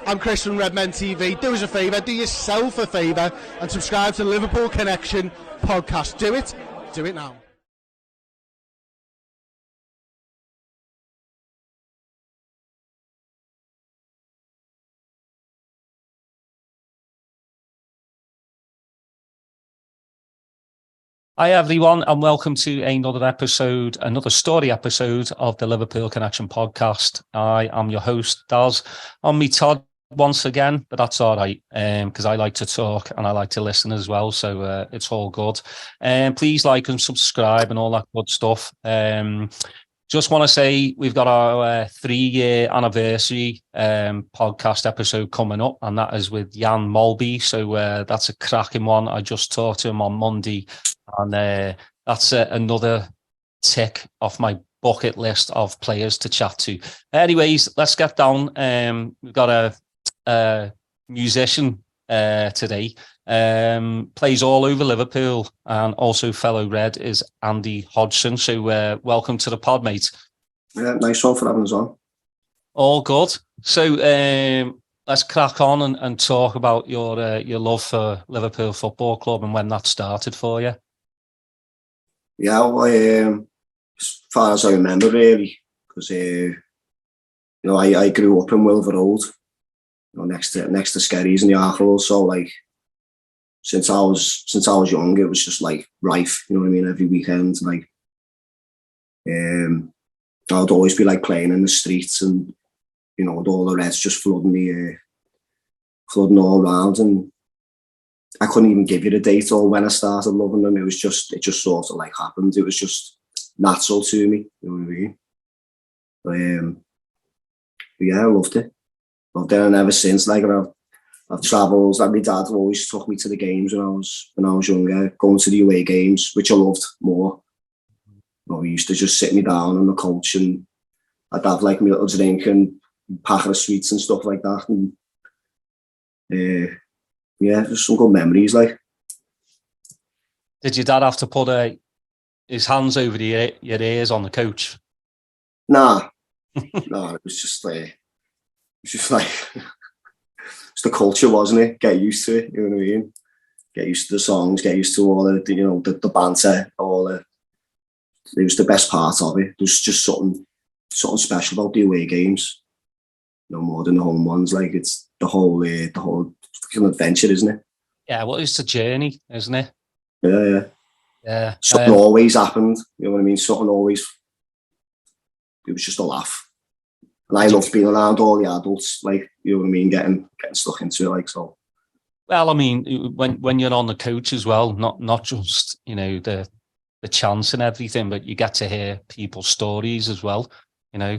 I'm Chris from Redmen TV. Do us a favour, do yourself a favour and subscribe to the Liverpool Connection podcast. Do it. Do it now. Hi everyone, and welcome to another story episode of the Liverpool Connection podcast. I am your host, Daz. On me, Todd, once again, but that's all right, because I like to talk and I like to listen as well, so it's all good. Please like and subscribe and all that good stuff. Just want to say we've got our 3-year anniversary podcast episode coming up, and that is with Jan Molby. So that's a cracking one. I just talked to him on Monday, and that's another tick off my bucket list of players to chat to. Anyways, let's get down. We've got a musician today. Plays all over Liverpool, and also fellow Red is Andy Hodgson. So welcome to the pod, mate. Yeah, nice one for having us on. All good. So let's crack on and talk about your love for Liverpool Football Club and when that started for you. Yeah, well, as far as I remember, really, because I grew up in Wilver Road, next to Skerries and the Arkle. So like, since I was young, it was just like rife. You know what I mean? Every weekend, like, I'd always be like playing in the streets, and with all the Reds just flooding all around, and I couldn't even give you the date or when I started loving them. It just sort of like happened. It was just natural to me. You know what I mean? But yeah, I loved it. Loved it, and ever since, like, I've travelled. Like, my dad always took me to the games when I was younger, going to the away games, which I loved more. He used to just sit me down on the couch, and I'd have like my little drink and packet of sweets and stuff like that. And yeah, just some good memories. Like, did your dad have to put his hands over your ears on the coach? Nah, no, it was just like. It's the culture, wasn't it? Get used to it, you know what I mean? Get used to the songs, get used to all the banter, it was the best part of it. There was just something special about the away games, more than the home ones. Like, it's the whole adventure, isn't it? Yeah, well, it's a journey, isn't it? Yeah. Something always happened, you know what I mean? It was just a laugh. And I loved being around all the adults, like, you know what I mean, getting stuck into it, like, so. Well, I mean, when you're on the coach as well, not just, the chance and everything, but you get to hear people's stories as well, Yeah.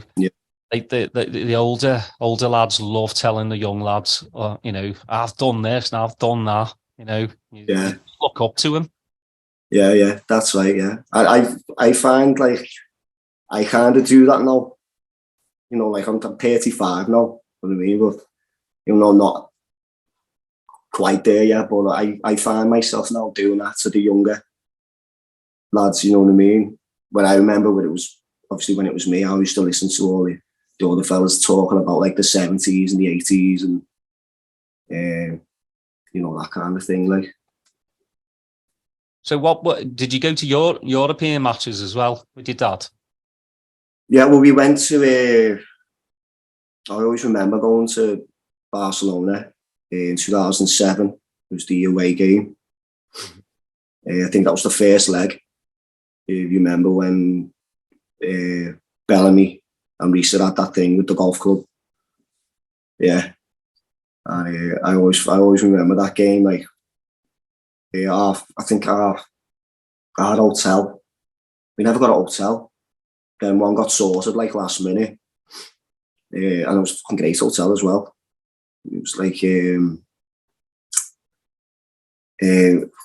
Like the older lads love telling the young lads, I've done this and I've done that, Yeah. You look up to them. Yeah, that's right, yeah. I find, like, I kind of do that now. Like, I'm 35 now, you know what I mean? But, not quite there yet, but I find myself now doing that to the younger lads, you know what I mean? When I remember when it was me, I used to listen to all the other fellas talking about, like, the 70s and the 80s and, that kind of thing, like. So what did you go to your European matches as well with your dad? Yeah, well, we went to, I always remember going to Barcelona in 2007. It was the away game. I think that was the first leg. If you remember when Bellamy and Risa had that thing with the golf club. Yeah. And I always remember that game. Like, I think I had a hotel. We never got a hotel. Then one got sorted, like, last minute. And it was a fucking great hotel as well. It was like,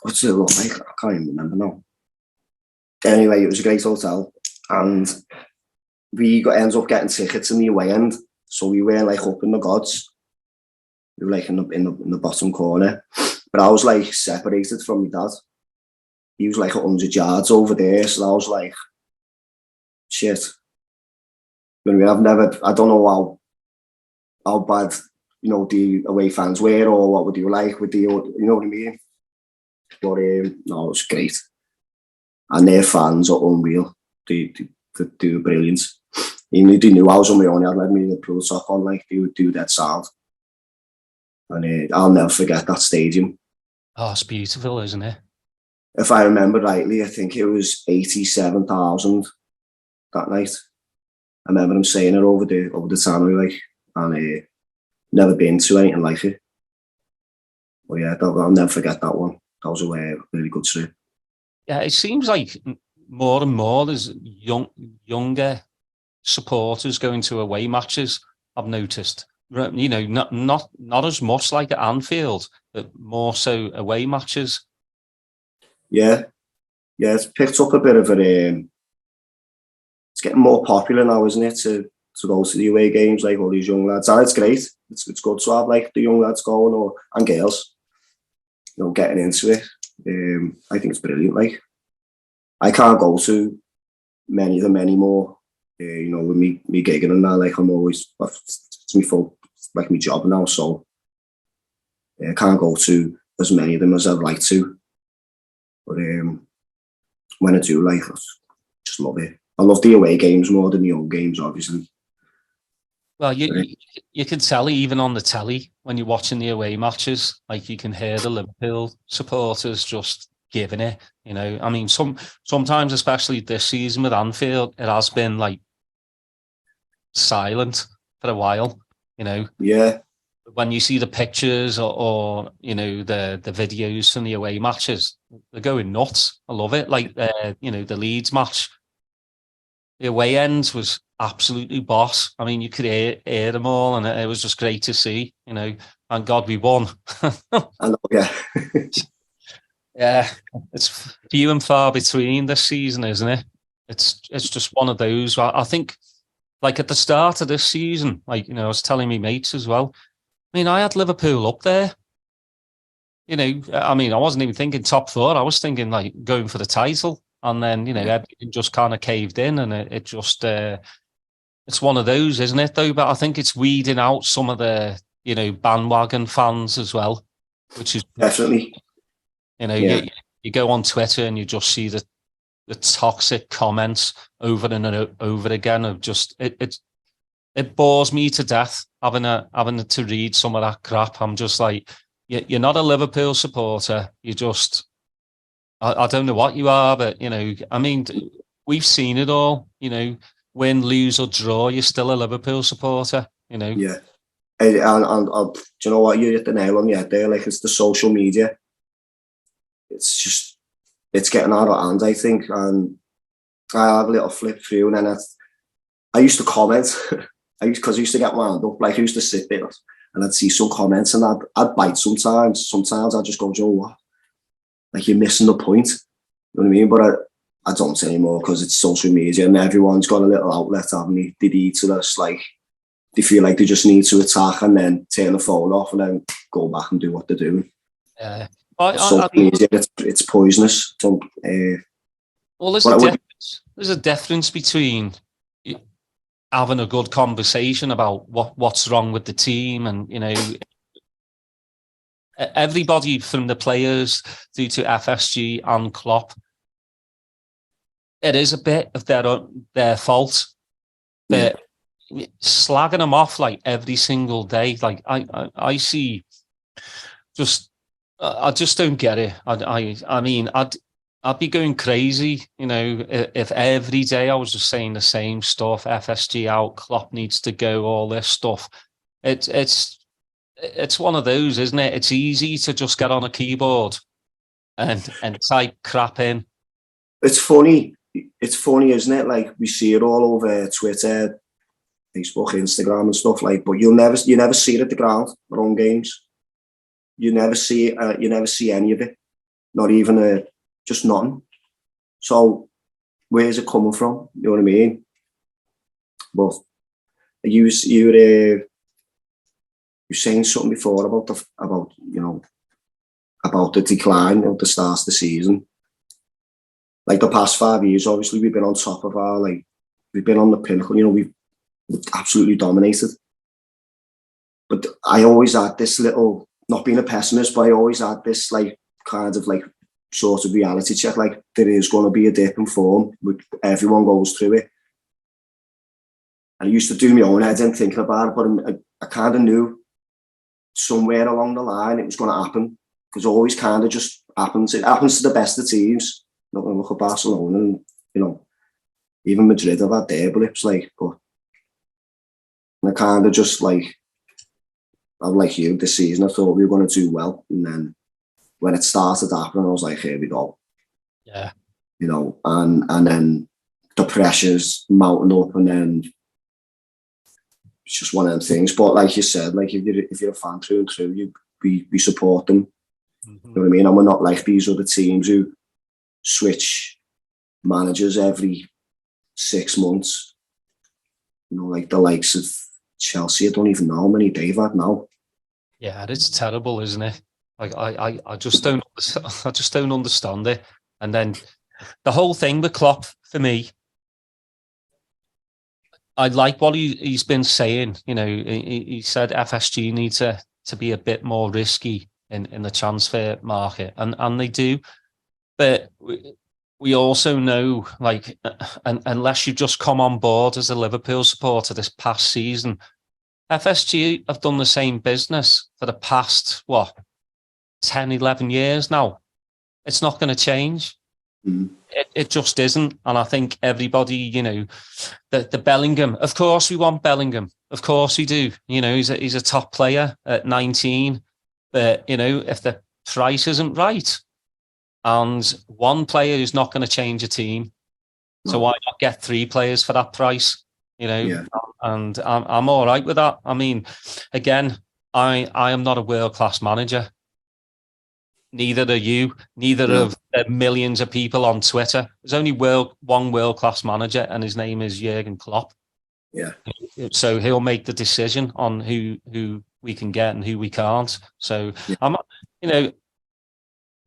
what's it look like? I can't even remember now. Anyway, it was a great hotel. And we ended up getting tickets in the away end. So we weren't, like, up in the gods. We were, like, in the bottom corner. But I was, like, separated from my dad. He was, like, 100 yards over there. So I was like, shit. I don't know how bad the away fans were, or what would you like with the, you know what I mean? But no, it was great. And their fans are unreal. They were brilliant. They knew I was on my own. I had me the pro top on, like, they would do that sound. And I'll never forget that stadium. Oh, it's beautiful, isn't it? If I remember rightly, I think it was 87,000 that night. I remember him saying it over the tannoy, like, and never been to anything like it. But yeah, I'll never forget that one. That was a really good trip. Yeah, it seems like more and more there's younger supporters going to away matches. I've noticed, not as much like at Anfield, but more so away matches. Yeah, it's picked up a bit of it. It's getting more popular now, isn't it? To go to the away games, like all these young lads. And it's great. It's good to have like the young lads going, and girls, getting into it. I think it's brilliant. Like, I can't go to many of them anymore. With me gigging and that, like, I'm always, it's my full, like, my job now, so I can't go to as many of them as I'd like to. But when I do, like, I just love it. I love the away games more than the home games, obviously. Well, you can tell even on the telly when you're watching the away matches, like, you can hear the Liverpool supporters just giving it. I mean, sometimes, especially this season with Anfield, it has been like silent for a while. Yeah. When you see the pictures or the videos from the away matches, they're going nuts. I love it. Like the Leeds match, the away end was absolutely boss. I mean, you could hear them all, and it was just great to see. Thank God we won. I know, yeah. Yeah, it's few and far between this season, isn't it? It's just one of those. I think, like, at the start of this season, like, I was telling me mates as well. I mean, I had Liverpool up there. I mean, I wasn't even thinking top four. I was thinking like going for the title, and then everything just kind of caved in, and it just it's one of those, isn't it? Though, but I think it's weeding out some of the bandwagon fans as well, which is definitely. You go on Twitter and you just see the toxic comments over and over again of just it bores me to death having to read some of that crap. I'm just like, you're not a Liverpool supporter. You just, I don't know what you are, but I mean, we've seen it all. Win, lose or draw, you're still a Liverpool supporter. Yeah, and do you know what? You hit the nail on the head there. Like, it's the social media. It's getting out of hand, I think, and I have a little flip through, and then I used to comment, because I used to get wound up, like, I used to sit there, and I'd see some comments, and I'd bite sometimes. Sometimes I'd just go, Joe, what? Like, you're missing the point. You know what I mean? But I don't anymore, because it's social media, and everyone's got a little outlet, haven't they? They need to just, like, they feel like they just need to attack and then turn the phone off and then go back and do what they're doing. Yeah. It's poisonous. Well, there's a difference between having a good conversation about what's wrong with the team, and everybody from the players through to FSG and Klopp, it is a bit of their fault. They're slagging them off like every single day. Like I see, I just don't get it. I mean, I'd be going crazy, if every day I was just saying the same stuff. FSG out, Klopp needs to go, all this stuff. It's one of those, isn't it? It's easy to just get on a keyboard and type crap in. It's funny, isn't it? Like, we see it all over Twitter, Facebook, Instagram, and stuff, like. But you never see it at the ground, our own games. You never see any of it, not even just nothing. So where's it coming from? You know what I mean? But you were saying something before about the decline of the start of the season. Like, the past 5 years, obviously we've been on top of we've been on the pinnacle. We've absolutely dominated. But I always had this little, not being a pessimist, but I always had this like kind of like sort of reality check, like there is going to be a dip in form, everyone goes through it. And I used to do my own head in thinking about it, but I kind of knew somewhere along the line it was going to happen, because it always kind of just happens. It happens to the best of teams. Not going to look at Barcelona and, you know, even Madrid have had their blips, like, but I kind of just like, I'm like you, this season I thought we were going to do well, and then when it started happening, I was like, here we go. Yeah. You know, and then the pressure's mounting up, and then it's just one of them things. But like you said, like if you're a fan through and through, we support them. Mm-hmm. You know what I mean? And we're not like these other teams who switch managers every 6 months. You know, like the likes of Chelsea. I don't even know how many they've had now. Yeah, it's terrible, isn't it? Like I just don't understand it. And then the whole thing with Klopp, for me, I like what he's been saying. You know, he said FSG need to be a bit more risky in the transfer market, and they do. But we also know, like, unless you just come on board as a Liverpool supporter this past season, FSG have done the same business for the past, 10, 11 years now. It's not going to change. Mm. It just isn't. And I think everybody, you know, the Bellingham, of course we want Bellingham. Of course we do. You know, he's a top player at 19. But, you know, if the price isn't right, and one player is not going to change a team, so why not get 3 players for that price? You know, yeah. And I'm all right with that. I mean, again, I am not a world-class manager. Neither are you. Neither of the millions of people on Twitter. There's only one world-class manager, and his name is Jurgen Klopp. Yeah. So he'll make the decision on who we can get and who we can't. So yeah.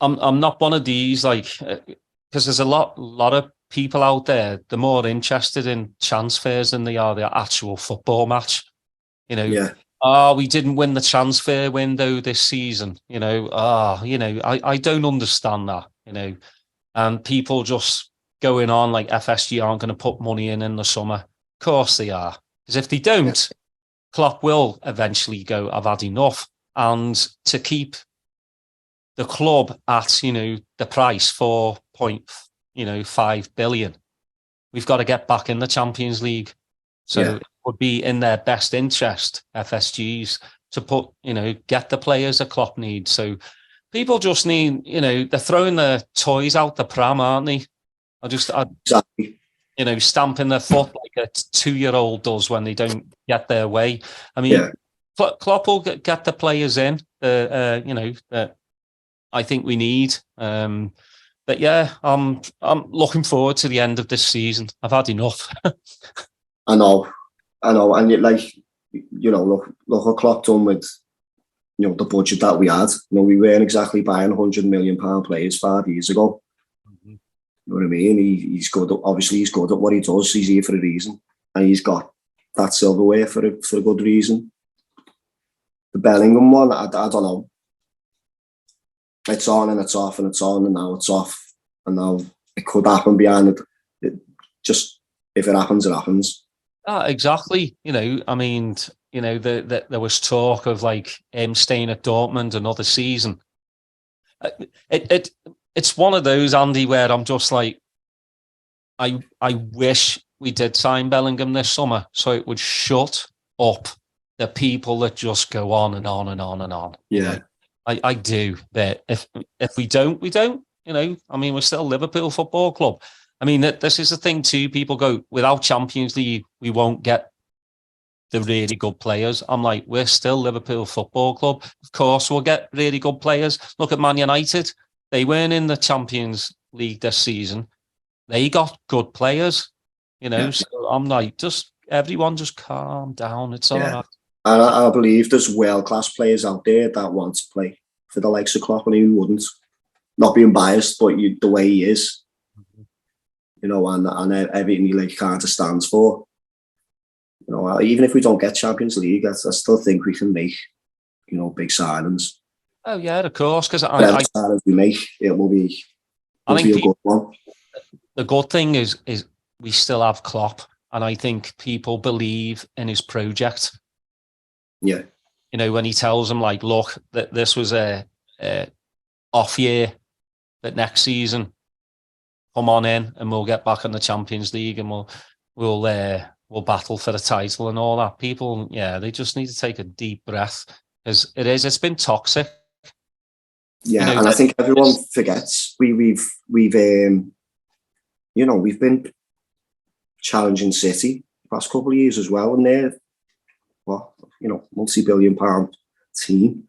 I'm not one of these, like, because there's a lot of people out there, they're more interested in transfers than they are the actual football match. You know, yeah. We didn't win the transfer window this season. You know, I don't understand that, you know, and people just going on like FSG aren't going to put money in the summer. Of course they are. Because if they don't, Klopp will eventually go, I've had enough. And to keep the club at, you know, the price, 4.5 billion, we've got to get back in the Champions League. So it would be in their best interest, FSGs, to put, you know, get the players that Klopp needs. So people just need, you know, they're throwing their toys out the pram, aren't they? Exactly. You know, stamping their foot like a 2-year-old does when they don't get their way. I mean, Klopp will get the players in, you know, that I think we need. But yeah, I'm looking forward to the end of this season. I've had enough. I know, and yet, like, you know, look what Klopp done with, you know, the budget that we had. You know, we weren't exactly buying £100 million players 5 years ago. Mm-hmm. You know what I mean? He's good. Obviously, he's good at what he does. He's here for a reason, and he's got that silverware for a good reason. The Bellingham one, I don't know. It's on and it's off and it's on and now it's off, and now it could happen behind it. Just if it happens, it happens. Exactly. You know, I mean, you know, there was talk of like him staying at Dortmund another season. It's one of those, Andy, where I'm just like, I wish we did sign Bellingham this summer so it would shut up the people that just go on and on and on and on. Yeah, I do. But if we don't, we don't. You know, I mean, we're still Liverpool Football Club. I mean, this is the thing too. People go, without Champions League, we won't get the really good players. I'm like, we're still Liverpool Football Club. Of course, we'll get really good players. Look at Man United. They weren't in the Champions League this season. They got good players, you know. Yeah. So I'm like, everyone just calm down. It's all right. And I believe there's world-class players out there that want to play for the likes of Klopp, and he wouldn't. Not being biased, but the way he is. You know, and everything he like kind of stands for. You know, even if we don't get Champions League, I still think we can make, you know, big signings. Oh yeah, of course. Because Whatever signings we make, it will be a good one. The good thing is we still have Klopp, and I think people believe in his project. Yeah. You know, when he tells them, like, look, that this was a off year, that next season, come on in and we'll get back in the Champions League and we'll battle for the title and all that. People, yeah, they just need to take a deep breath, because it's been toxic. Yeah, you know, and I think everyone forgets we've you know, we've been challenging City the past couple of years as well, and they're you know, multi-billion-pound team. You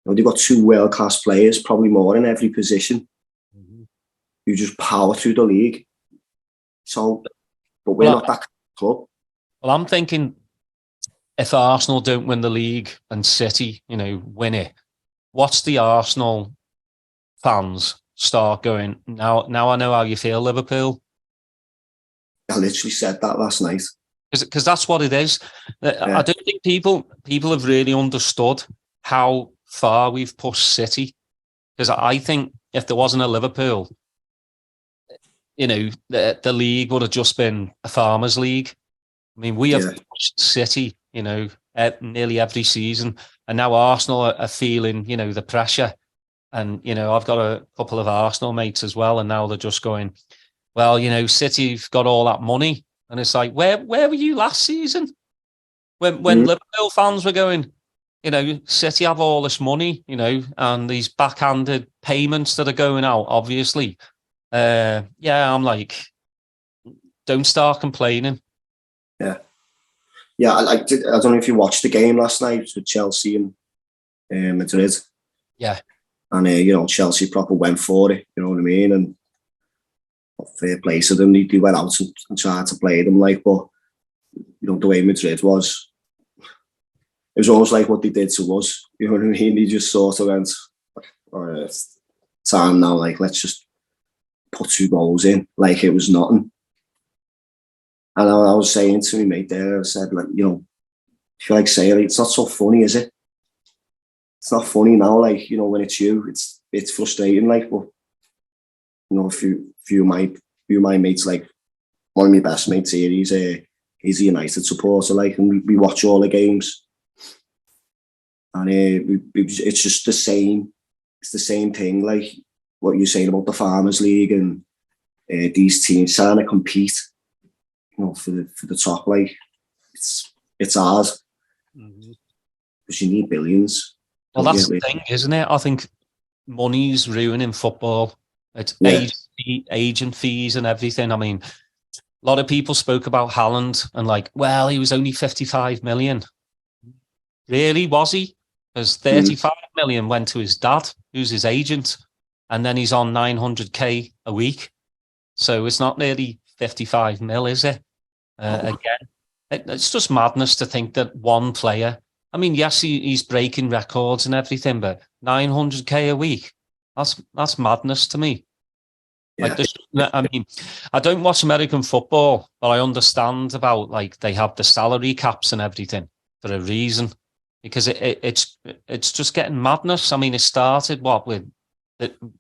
know, they've got 2 world-class players, probably more in every position, who just power through the league. So, but we're not that club. Well, I'm thinking, if Arsenal don't win the league and City, you know, win it, what's the Arsenal fans start going, now I know how you feel, Liverpool? I literally said that last night. Because that's what it is. Yeah. I don't think people have really understood how far we've pushed City. Because I think if there wasn't a Liverpool, you know, the league would have just been a farmers' league. I mean, we have pushed City, you know, nearly every season, and now Arsenal are feeling, you know, the pressure. And, you know, I've got a couple of Arsenal mates as well, and now they're just going, well, you know, City've got all that money. And it's like, where were you last season? When Liverpool fans were going, you know, City have all this money, you know, and these backhanded payments that are going out, obviously. Yeah, I'm like, don't start complaining. Yeah. Yeah, I don't know if you watched the game last night with Chelsea and Madrid. Yeah. And, you know, Chelsea proper went for it, you know what I mean? And fair play to them. They went out and tried to play them, like, but, you know, the way Madrid was, it was almost like what they did to us, you know what I mean? They just sort of went, it's time now, like, let's just put 2 goals in, like it was nothing. And I was saying to my mate there, I said, like, you know, if you like say it, it's not so funny, is it? It's not funny now, like, you know, when it's you, it's frustrating, like, but, you know, a few of my mates, like, one of my best mates here, he's a United supporter, like, and we watch all the games. And it's just the same, it's the same thing, like, what you're saying about the Farmers League and these teams trying to compete, you know, for the top, like, it's ours. Because you need billions. Well, that's the thing, isn't it? I think money's ruining football. It's agent fees and everything. I mean, a lot of people spoke about Haaland and like, well, he was only 55 million. Really, was he? Because 35 million went to his dad, who's his agent, and then he's on 900k a week. So it's not nearly 55 mil, is it? Again, it's just madness to think that one player, I mean, yes, he's breaking records and everything, but 900k a week, that's madness to me. Yeah. Like, I mean, I don't watch American football, but I understand about, like, they have the salary caps and everything for a reason, because it's just getting madness. I mean, it started with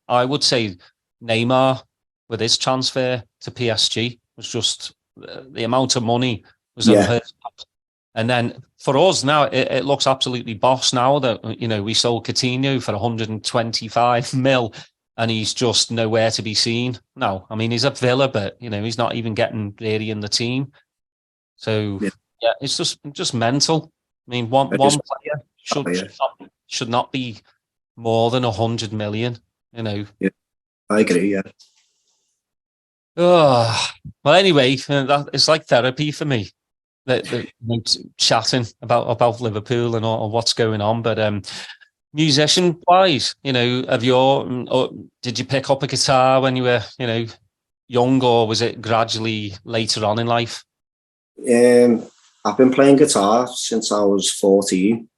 I would say Neymar with his transfer to PSG was just the amount of money was unheard of. And then for us now, it looks absolutely boss now that, you know, we sold Coutinho for 125 mil and he's just nowhere to be seen. No, I mean, he's at Villa, but, you know, he's not even getting really in the team. So, yeah, it's just mental. I mean, one player should not be more than 100 million, you know. Yeah, I agree, yeah. Oh, well, anyway, it's like therapy for me. Chatting about Liverpool and all what's going on, but musician wise, you know, did you pick up a guitar when you were, you know, young, or was it gradually later on in life? I've been playing guitar since I was 14,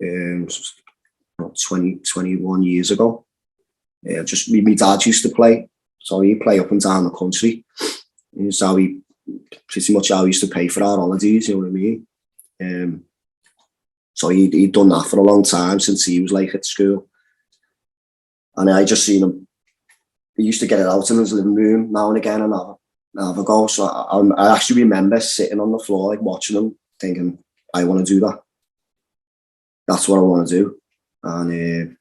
21 years ago. Just my dad used to play, so he'd play up and down the country. And so he pretty much how we used to pay for our holidays, you know what I mean? So he'd done that for a long time since he was like at school. And I just seen him, he used to get it out in his living room now and again and have a go. So I actually remember sitting on the floor, like watching him, thinking, I want to do that. That's what I want to do. And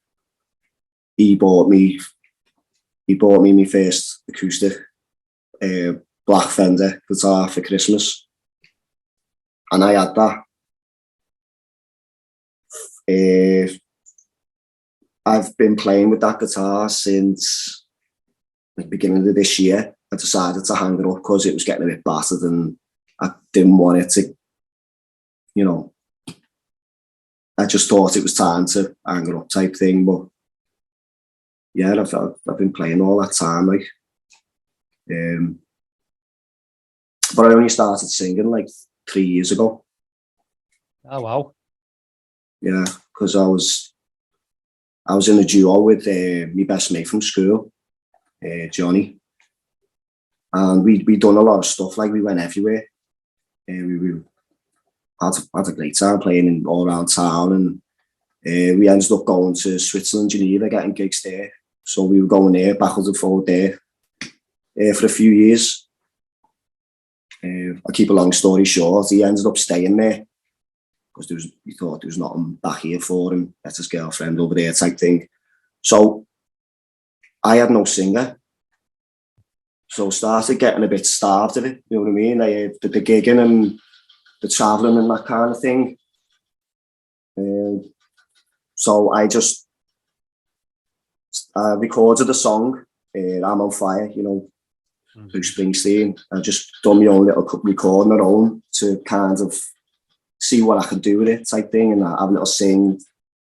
he bought me my first acoustic black Fender guitar for Christmas. And I had that. I've been playing with that guitar since the beginning of this year. I decided to hang it up because it was getting a bit battered and I didn't want it to, you know, I just thought it was time to hang it up type thing. But yeah, I've been playing all that time, like. But I only started singing like 3 years ago. Oh wow! Yeah, because I was in a duo with my best mate from school, Johnny, and we done a lot of stuff. Like we went everywhere, and we had a great time playing all around town, and we ended up going to Switzerland, Geneva, getting gigs there. So we were going there, backwards and forward there, for a few years. I'll keep a long story short, he ended up staying there because he thought there was nothing back here for him, that's his girlfriend over there type thing. So I had no singer. So started getting a bit starved of it, you know what I mean? The gigging and the travelling and that kind of thing. So I just recorded a song, I'm on Fire, you know, Bruce Springsteen. I just done my own little recording at home to kind of see what I could do with it type thing, and have a little sing,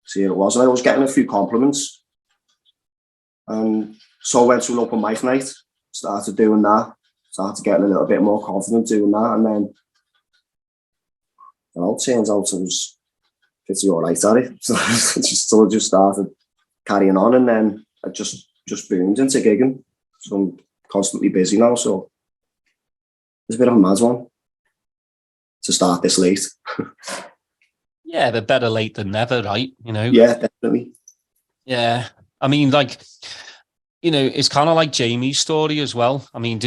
see how it was. And I was getting a few compliments. And so I went to an open mic night, started doing that, started getting a little bit more confident doing that. And then, you know, it turns out I was pretty all right at it. So I just started carrying on, and then I just boomed into gigging. So I'm constantly busy now, so it's a bit of a mad one to start this late. Yeah, but better late than never, right? You know? Yeah, definitely. Yeah. I mean, like, you know, it's kind of like Jamie's story as well. I mean,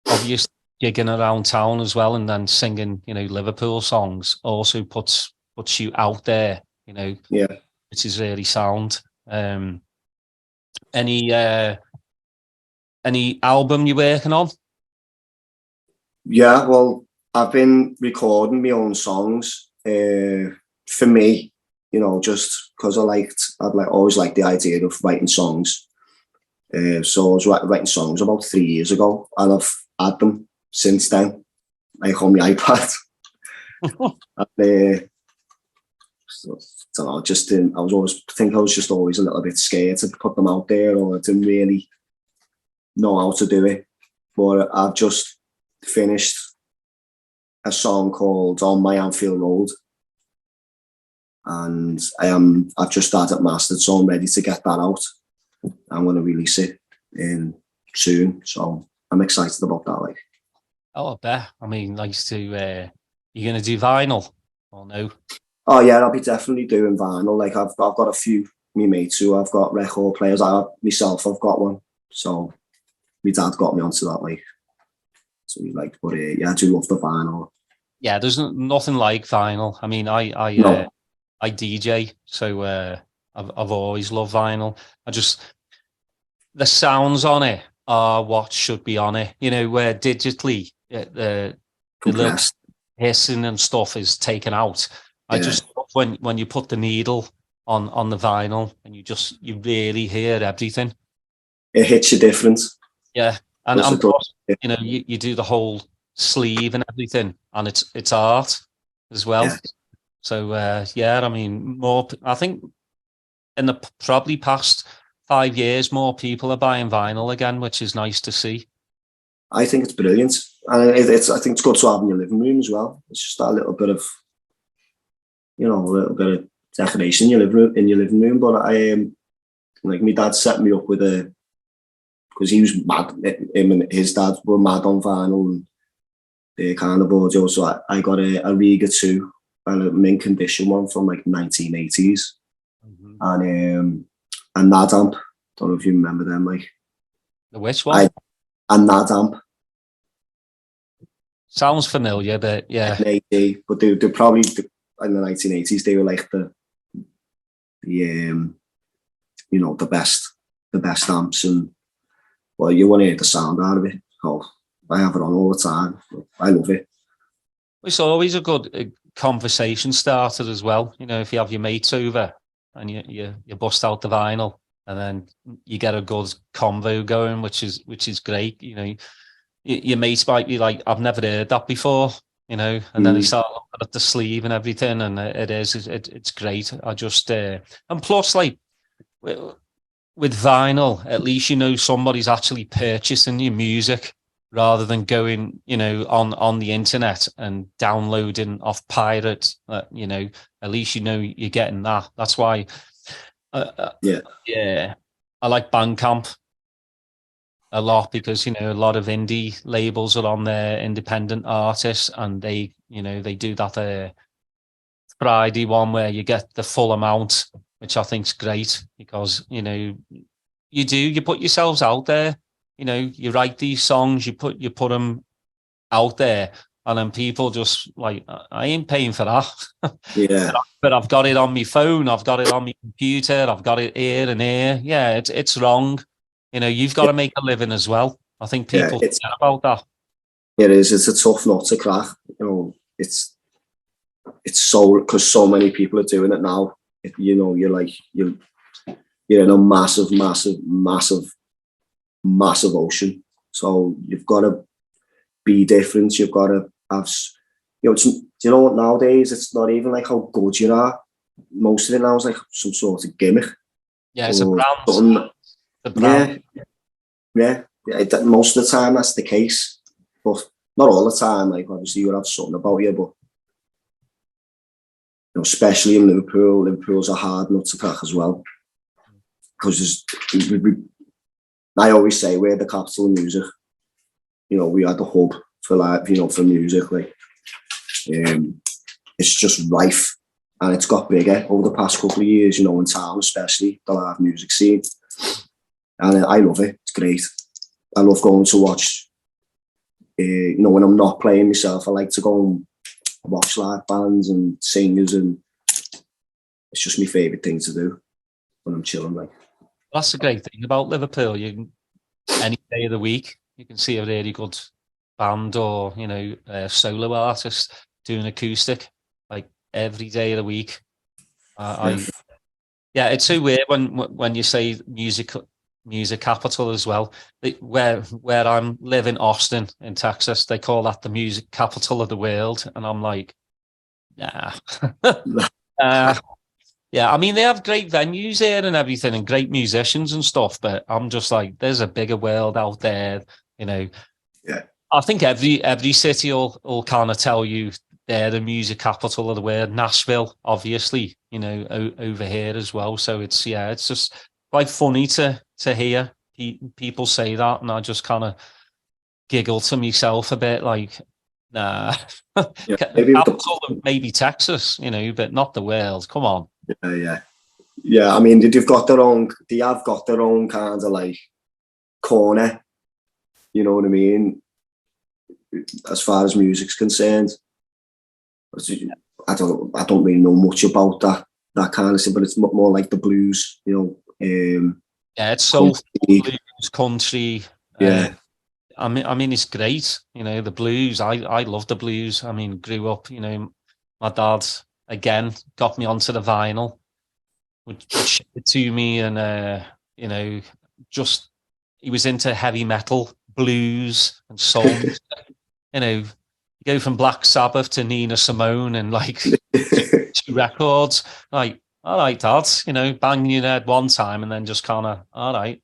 obviously gigging around town as well and then singing, you know, Liverpool songs also puts you out there, you know. Yeah. Which is really sound. Any album you're working on? Yeah, well, I've been recording my own songs for me, you know, just because I'd always liked the idea of writing songs. So I was writing songs about 3 years ago, and I've had them since then, like on my iPad. And, I don't know, I was just always a little bit scared to put them out there, or I didn't really know how to do it. But I've just finished a song called On My Anfield Road, and I've just started mastered, so I'm ready to get that out. I'm going to release it soon, so I'm excited about that. Like, oh, I bet. I mean, nice to. You're going to do vinyl, or no? Oh yeah, I'll be definitely doing vinyl. Like I've got a few me mates who I've got record players. I've got one, so my dad got me onto that. Like, so we like, but yeah, I do love the vinyl. Yeah, there's nothing like vinyl. I mean, I DJ, so I've always loved vinyl. The sounds on it are what should be on it. You know, where digitally the little hissing and stuff is taken out. I just love when you put the needle on the vinyl and you really hear everything. It hits you different. Yeah, and you know, you do the whole sleeve and everything, and it's art as well. Yeah. So yeah, I mean, I think in the probably past 5 years, more people are buying vinyl again, which is nice to see. I think it's brilliant, and I think it's good to have in your living room as well. It's just that little bit of, you know, a little bit of decoration in your living room. But like my dad set me up with a because he was mad. Him and his dad were mad on vinyl and they kind of audio. So I got a Riga 2 and a mint condition one from like 1980s, and Nadamp. Don't know if you remember them, like. The which one? And Nadamp. Sounds familiar, but yeah. But they're probably in the 1980s. They were like the best amps, and well, you want to hear the sound out of it. Oh, I have it on all the time. I love it. It's always a good conversation starter as well. You know, if you have your mates over and you bust out the vinyl, and then you get a good convo going, which is great. You know, your mates might be like, "I've never heard that before," you know, and then they start looking at the sleeve and everything, and it's great. I just and plus, like with vinyl, at least you know somebody's actually purchasing your music rather than going, you know, on the internet and downloading off pirate. You know, at least you know you're getting that. That's why. Yeah, I like Bandcamp a lot because, you know, a lot of indie labels are on there, independent artists, and they, you know, they do that Friday one where you get the full amount, which I think's great because, you know, you put yourselves out there, you know, you write these songs, you put them out there, and then people just like, I ain't paying for that. Yeah. But I've got it on my phone, I've got it on my computer, I've got it here and here. Yeah, it's wrong. You know, you've got to make a living as well. I think people forget about that. It is. It's a tough nut to crack. You know, it's so, because so many people are doing it now. You know, you're in a massive ocean. So you've got to be different. You've got to have, you know, you know what, nowadays it's not even like how good you are. Most of it now is like some sort of gimmick. Yeah, it's a brand. Yeah. Most of the time that's the case, but not all the time. Like, obviously you'll have something about you, but you know, especially in Liverpool's a hard nut to crack as well, because I always say we're the capital of music. You know, we are the hub for, like, you know, for music. Like, it's just rife, and it's got bigger over the past couple of years. You know, in town, especially the live music scene, and I love it. It's great. I love going to watch. You know, when I'm not playing myself, I like to go and watch live bands and singers, and it's just my favourite thing to do when I'm chilling. Like, that's the great thing about Liverpool. You can, any day of the week, you can see a really good band or, you know, a solo artist doing acoustic like every day of the week. Yeah, it's so weird when you say music capital as well. Where I'm living, Austin in Texas, they call that the music capital of the world, and I'm like, nah. Yeah, I mean, they have great venues here and everything and great musicians and stuff, but I'm just like, there's a bigger world out there, you know. Yeah. I think every city will kind of tell you they're the music capital of the world. Nashville, obviously, you know, over here as well. So it's just quite funny to hear people say that, and I just kind of giggle to myself a bit, like, nah. Yeah, maybe Texas, you know, but not the world. Come on. Yeah. I mean, they have got their own kind of like corner. You know what I mean? As far as music's concerned, I don't really know much about that kind of thing, but it's more like the blues, you know. Yeah, it's soul, blues, country. Yeah. I mean, it's great. You know, the blues. I love the blues. I mean, grew up. You know, my dad again got me onto the vinyl, which shipped it to me, and you know, just he was into heavy metal, blues, and soul. You know, you go from Black Sabbath to Nina Simone and like two records. Like, all right, Dad. You know, banging your head one time and then just kind of, all right,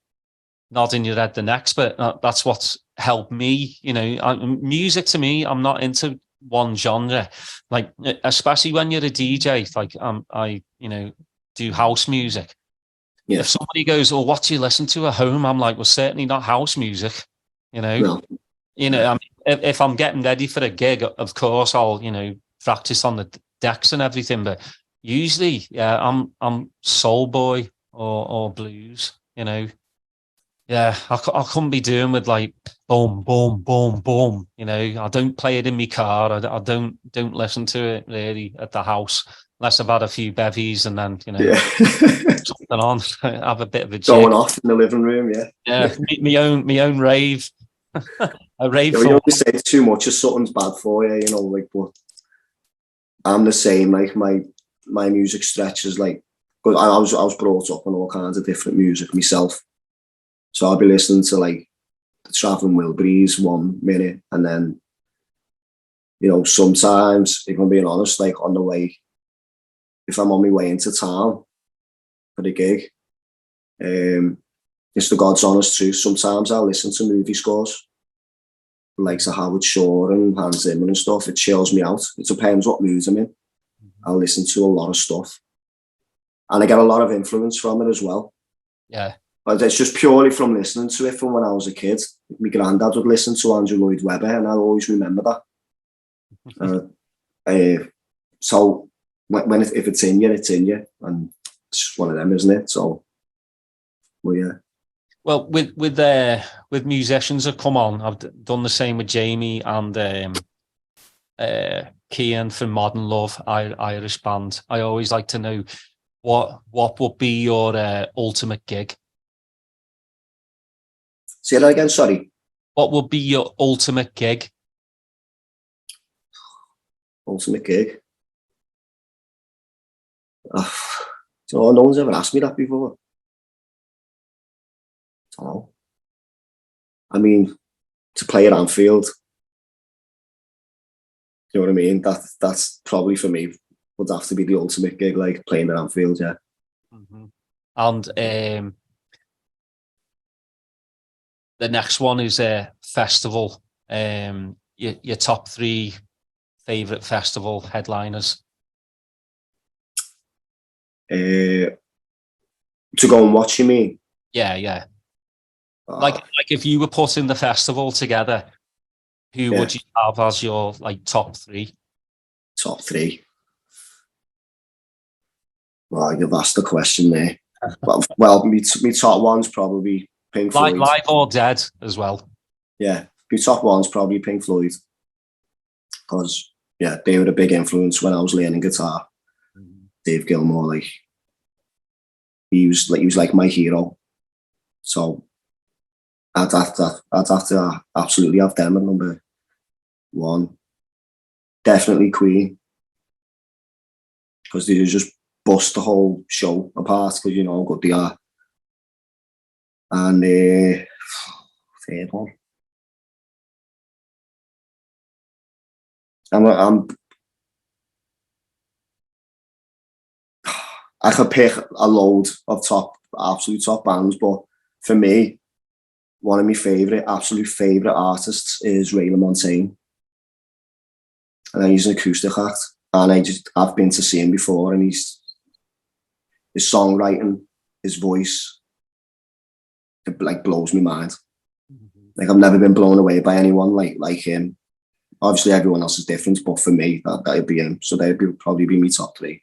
nodding your head the next. But that's what's helped me. You know, music to me, I'm not into one genre. Like, especially when you're a DJ. Like, I you know, do house music, if somebody goes, "Oh, what do you listen to at home?" I'm like, "Well, certainly not house music." No. I mean, if I'm getting ready for a gig, of course I'll practice on the decks and everything. But usually, yeah, I'm soul boy or blues. Yeah, I couldn't be doing with like boom, boom, boom, boom. I don't play it in my car. I don't listen to it really at the house unless I've had a few bevies and then something on. Have a bit of a jig. Going off in the living room, yeah. Yeah, my own rave. A rave. You always say too much of something's bad for you, but I'm the same. Like my music stretches like, because I was brought up on all kinds of different music myself. So I'll be listening to like the Traveling Wilburys 1 minute, and then sometimes, if I'm being honest, like on the way, if I'm on my way into town for the gig, it's the God's honest truth. Sometimes I'll listen to movie scores, like to Howard Shore and Hans Zimmer and stuff. It chills me out. It depends what mood I'm in. I'll listen to a lot of stuff, and I get a lot of influence from it as well. Yeah. But it's just purely from listening to it from when I was a kid. My granddad would listen to Andrew Lloyd Webber, and I'll always remember that. So if it's in you, it's in you, and it's just one of them, isn't it? So, well, yeah. Well, with musicians that come on, I've done the same with Jamie and Kian from Modern Love, Irish band. I always like to know what would be your ultimate gig. Say that again, sorry. What would be your ultimate gig? Ultimate gig? No one's ever asked me that before. I don't know. I mean, to play at Anfield, you know what I mean? That's probably for me would have to be the ultimate gig, like playing at Anfield, yeah. Mm-hmm. And the next one is a festival. Your top 3 favorite festival headliners. To go and watch, you mean? Yeah. Like if you were putting the festival together, who would you have as your like top 3? Top 3. Well, you've asked the question there. well, my top one's probably Pink Floyd. Live or dead as well. Yeah, my top one's probably Pink Floyd, because they were a big influence when I was learning guitar. Dave Gilmour, like he was like my hero. So I'd have to absolutely have them at number 1. Definitely Queen, because they just bust the whole show apart, because you know how good they are. And third one, I could pick a load of absolute top bands, but for me, one of my absolute favourite artists is Ray LaMontagne. And he's an acoustic act, and I've been to see him before, and his songwriting, his voice, it like blows my mind. Like I've never been blown away by anyone like him. Obviously, everyone else is different, but for me, that'd be him. So they'd probably be my top 3.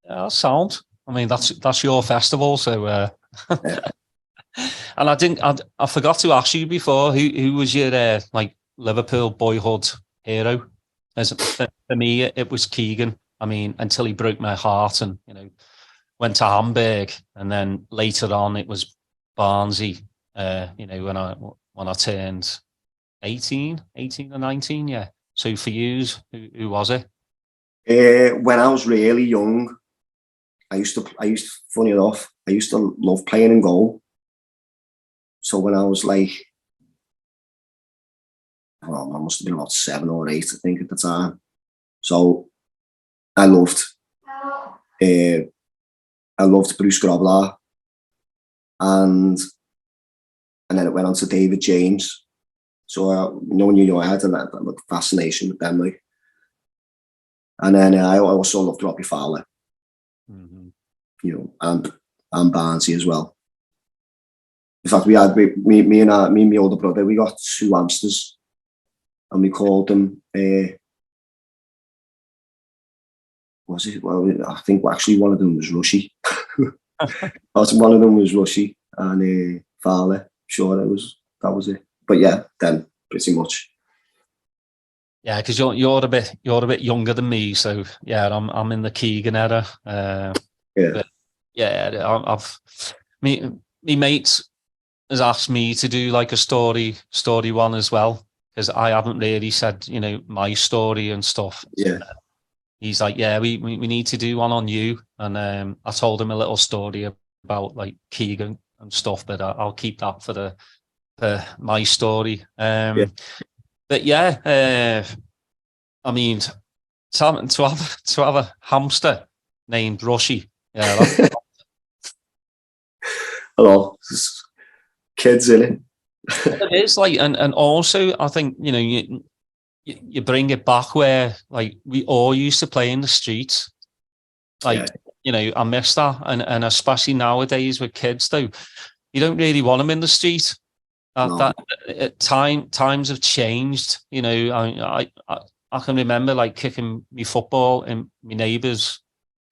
Yeah, sound. I mean, that's your festival, so. Yeah. And I forgot to ask you before, who was your like Liverpool boyhood hero? For me, it was Keegan. I mean, until he broke my heart and went to Hamburg, and then later on it was Barnsley. When I turned 18 or 19, yeah. So for you, who was it? When I was really young, funny enough, I used to love playing in goal. So when I was like, well, I must have been about 7 or 8, I think, at the time. So I loved Bruce Grobbelaar, and then it went on to David James. So when you're young, I had a fascination with them, like. And then I also loved Robbie Fowler. Mm-hmm. And and Barnsley as well. In fact, me and my older brother, we got 2 hamsters, and we called them. Was it? Well, I think actually one of them was Rushy. One of them was Rushy and Fowler. Sure, that was it. But yeah, then pretty much. Yeah, because you're a bit younger than me, so yeah, I'm in the Keegan era. Yeah, I've me mate has asked me to do like a story one as well, because I haven't really said, you know, my story and stuff. Yeah. He's like, yeah, we need to do one on you, and I told him a little story about like Keegan and stuff, but I'll keep that for my story. But yeah, I mean, to have a hamster named Rushy, yeah, Hello, kids in it. it is like, and also I think, you know, you bring it back where like we all used to play in the streets, like, you know, I miss that, and especially nowadays with kids, though, you don't really want them in the street. Times have changed, you know. I can remember like kicking me football in my neighbour's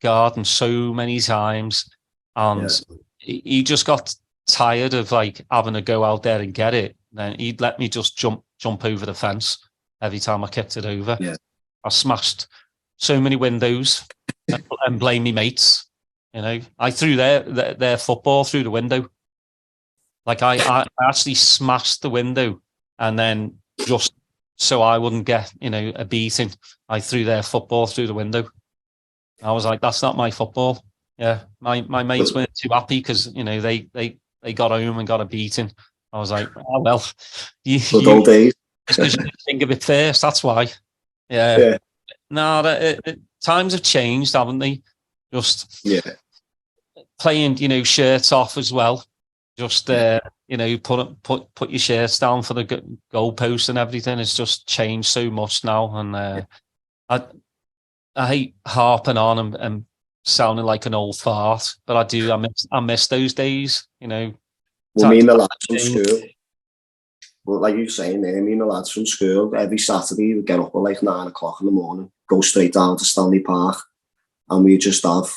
garden so many times, and he just got tired of like having to go out there and get it. Then he'd let me just jump over the fence every time I kicked it over. Yeah. I smashed so many windows and blame me mates. You know, I threw their football through the window. Like I actually smashed the window, and then just so I wouldn't get, you know, a beating, I threw their football through the window. I was like, that's not my football. Yeah, my mates weren't too happy because, you know, they got home and got a beating. I was like, oh well, Good old days. It's because you didn't think of it first. That's why. Yeah. No, times have changed, haven't they? Just playing, you know, shirts off as well. Just you know, put your shirts down for the goalpost and everything. It's just changed so much now, and I hate harping on and sounding like an old fart, but I do. I miss those days. You know. Well, me and the lads from school. Well, like you were saying there, me and the lads from school, every Saturday we'd get up at like 9 o'clock in the morning, go straight down to Stanley Park, and we'd just have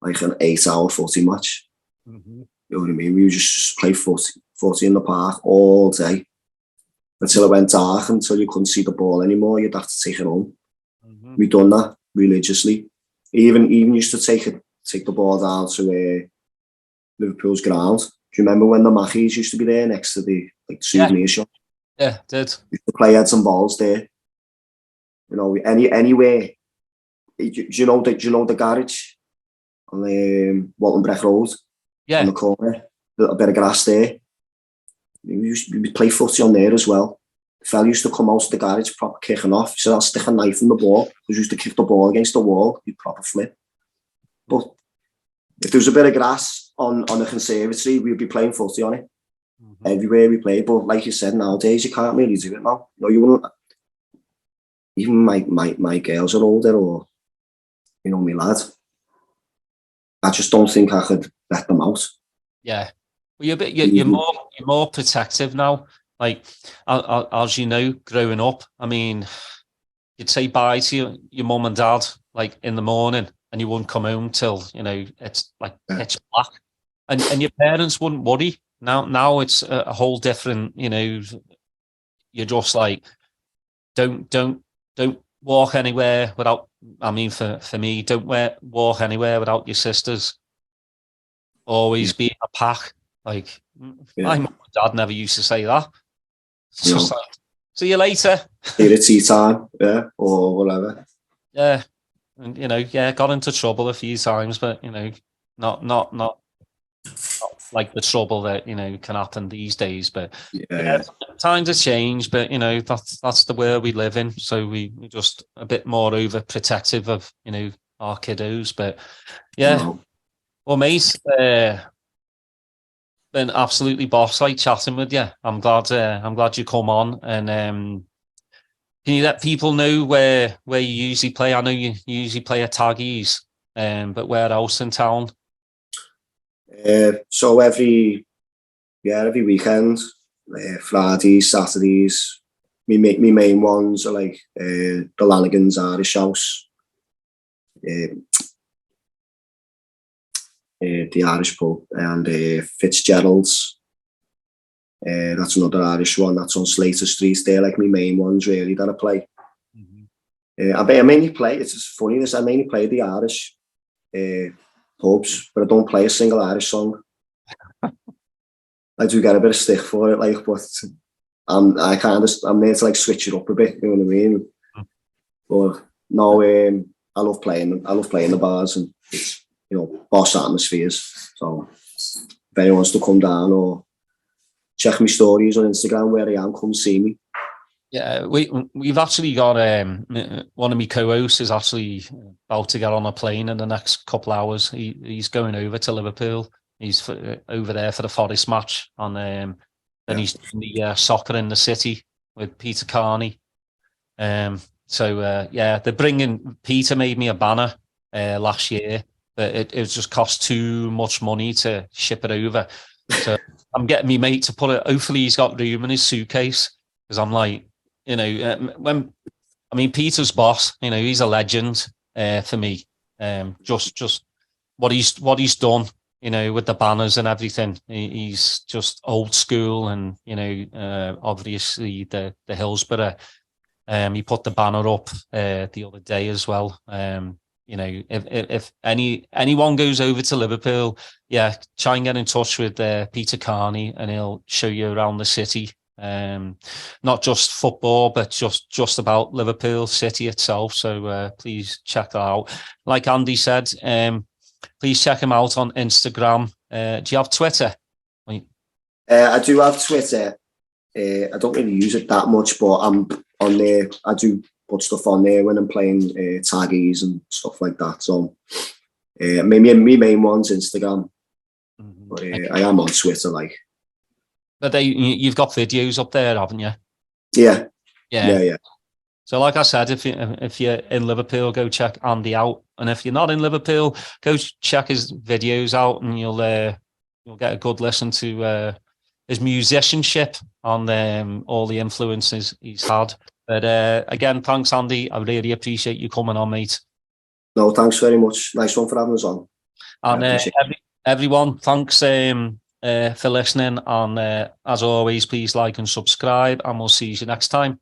like an 8-hour footy match. Mm-hmm. You know what I mean? We would just play footy in the park all day until it went dark, until you couldn't see the ball anymore. You'd have to take it home. Mm-hmm. We'd done that religiously. Even used to take the ball down to Liverpool's ground. Do you remember when the Mackies used to be there next to the souvenir shop? Yeah, did. We used to play heads and balls there. You know, anywhere. Do you know the garage on Walton Breck Road? Yeah. On the corner, a bit of grass there. We play footy on there as well. The fella used to come out of the garage proper kicking off. He said, I'll stick a knife in the ball. He used to kick the ball against the wall. He'd proper flip. But if there was a bit of grass on the conservatory, we'd be playing footy on it. Mm-hmm. Everywhere we play. But like you said, nowadays you can't really do it now. No, you wouldn't. Even my girls are older, or you know, my lad. I just don't think I could let them out. Yeah, well, you're more protective now. Like as you know, growing up, I mean, you'd say bye to your mum and dad like in the morning, and you wouldn't come home till, you know, it's like pitch black, and your parents wouldn't worry. Now it's a whole different, you know. You're just like, don't walk anywhere without. I mean, for me, don't walk anywhere without your sisters. Always be in a pack. Like my mum and dad never used to say that. It's just like, see you later. Here at tea time, or whatever. Yeah, and you know, got into trouble a few times, but you know, not like the trouble that, you know, can happen these days. But times have changed, but you know, that's the world we live in. So we're just a bit more overprotective of, you know, our kiddos. But well, mate, been absolutely boss like chatting with you. I'm glad you come on, and can you let people know where you usually play? I know you usually play at Taggies, but where else in town? So every weekend, Fridays, Saturdays, me main ones are like the Lanigan's Irish House, the Irish pub, and Fitzgerald's. That's another Irish one. That's on Slater Street. They're like my main ones really that I play. I mainly play. It's just funny this. I mainly play the Irish pubs, but I don't play a single Irish song. I do get a bit of stick for it, like, but I'm there to like switch it up a bit. You know what I mean? But no, I love playing. I love playing the bars, and it's, you know, boss atmospheres. So if anyone wants to come down or check my stories on Instagram where I am, come see me. Yeah, we've actually got one of my co-hosts is actually about to get on a plane in the next couple hours. He's going over to Liverpool. He's over there for the Forest match, and then he's doing the soccer in the city with Peter Carney. So they're bringing. Peter made me a banner last year, but it just cost too much money to ship it over. So I'm getting me mate to put it. Hopefully, he's got room in his suitcase, because I'm like, you know, Peter's boss, you know, he's a legend for me. Just what he's done, you know, with the banners and everything. He's just old school, and, you know, obviously the Hillsborough. He put the banner up the other day as well. You know, if anyone goes over to Liverpool, try and get in touch with Peter Carney, and he'll show you around the city. Not just football, but just about Liverpool city itself. So please check that out. Like Andy said, please check him out on Instagram. Do you have Twitter? I do have Twitter. I don't really use it that much, but I'm on there. I do put stuff on there when I'm playing taggies and stuff like that. So my main one's Instagram, but I am on Twitter, like. But you've got videos up there, haven't you? Yeah. So, like I said, if you're in Liverpool, go check Andy out, and if you're not in Liverpool, go check his videos out, and you'll get a good listen to his musicianship on all the influences he's had. But again, thanks, Andy. I really appreciate you coming on, mate. No, thanks very much. Nice one for having us on. And everyone, thanks for listening. And as always, please like and subscribe, and we'll see you next time.